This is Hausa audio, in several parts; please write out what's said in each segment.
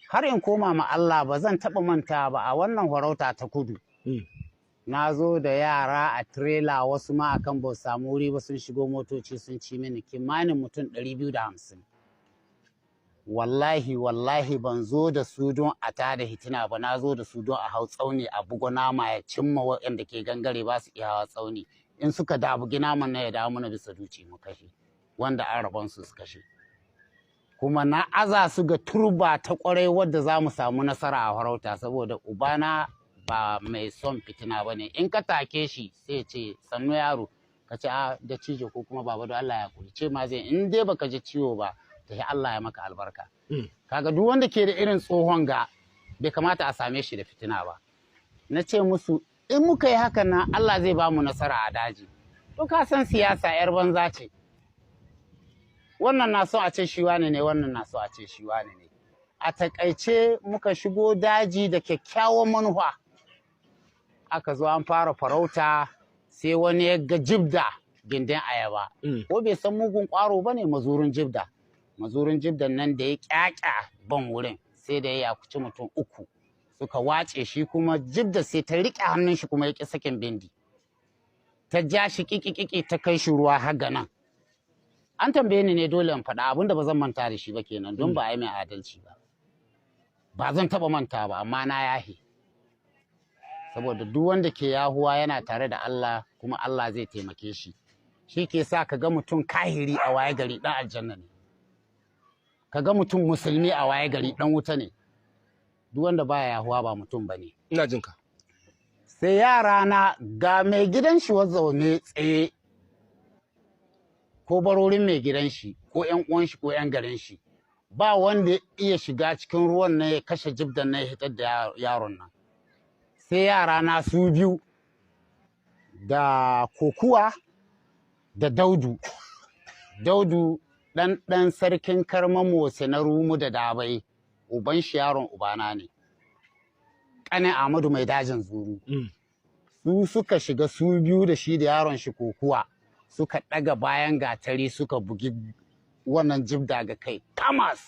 har in koma ma Allah ba zan taɓa manta ba a wannan farauta ta kudu. Na zo da yara a tirela wasu ma akan ba samu wuri ba sun shigo motoci sun ci mini kimanin mutum 250. Wallahi ban zo da su don a tada hitina ba, na zo da su don a hau tsauni a bugo nama ya cimma waɗanda ke gangare ba su iya hawa tsauni. In suka dabugi naman na ya dawo mana bisa duci mu kashe wanda an rabon su kashe. Kuma na aza su ga turba ta kwarai wadda za mu samu nasara a farauta saboda ubana ba mai son fitina ba ne. In ka take shi sai ce sannu yaro ka ce da cijo ko kuma baba don Allah ya kuri ce ma zai in dai baka ji ciwo ba ta Allah ya maka albarka. Kaga duk wanda ke da irin tsohon ga bai kamata a same shi da fitina ba. Na ce musu in muka yi hakan nan Allah zai ba mu nasara a daji. To ka san siyasa yar banza ce. Wannan na so a ce shi wane ne, wannan na so a ce shi wane ne. A takaice muka shigo daji da kyakkyawan manufa. Aka zo an fara farauta sai wani ya ga jibda gindin ayaba. Ko bai san mugun ƙwaro ba ne mazurin jibda. Mazurin jibdan nan da ya ƙyaƙya ban wurin sai da ya yakuci mutum 3 suka wace shi kuma jibda sai ta riƙe hannun shi kuma ya ƙi sakin bindi. Ta ja shi ƙiƙiƙiƙi ta kai shi ruwa har ga nan. An tambaye ni ne dole in faɗa abinda ba zan manta da shi ba kenan don ba a yi mai adalci ba. Ba zan taɓa manta ba amma na yahe. Saboda duk wanda ke yahuwa yana tare da Allah kuma Allah zai taimake shi. Shi ke sa ka ga mutum kahiri a waye gari ɗan aljanna ne. Ka ga mutum musulmi a waye gari ɗan wuta ne. Duk wanda baya yahuwa ba mutum ba ne. Ina jin ka. Sai yara na ga mai gidan shi zaune tsaye ko barorin mai gidan shi ko ƴan uwan shi ko ƴan garin shi ba wanda ya iya shiga cikin ruwan nan ya kashe jibdan nan ya hitar da yaron nan. Sai yara na su biyu da kokuwa da daudu ɗan sarkin karman motsi na rumu da dabai uban shi yaron ubana ne ƙanin Ahmadu mai dajin zuru. Su suka shiga su biyu da shi da yaron shi kokuwa suka ɗaga bayan gatari suka bugi wannan jibda ga kai kamas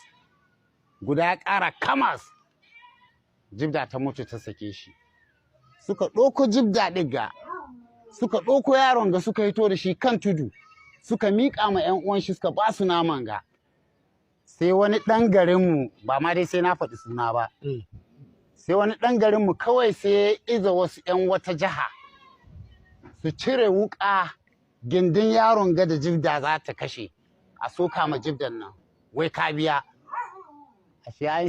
guda ya ƙara kamas jibda ta mutu ta sake shi. Suka ɗauko jibda ɗiga suka ɗauko yaron ga suka hito da shi kan tudu suka miƙa ma 'yan uwan shi suka ba su naman ga. Sai wani ɗan garinmu ba ma dai sai na faɗi suna ba. Sai wani ɗan garinmu kawai sai ya iza wasu 'yan wata jiha su cire wuƙa gindin yaron ga da jibda za ta kashe a soka ma jibdan nan wai ka biya. Ashe ai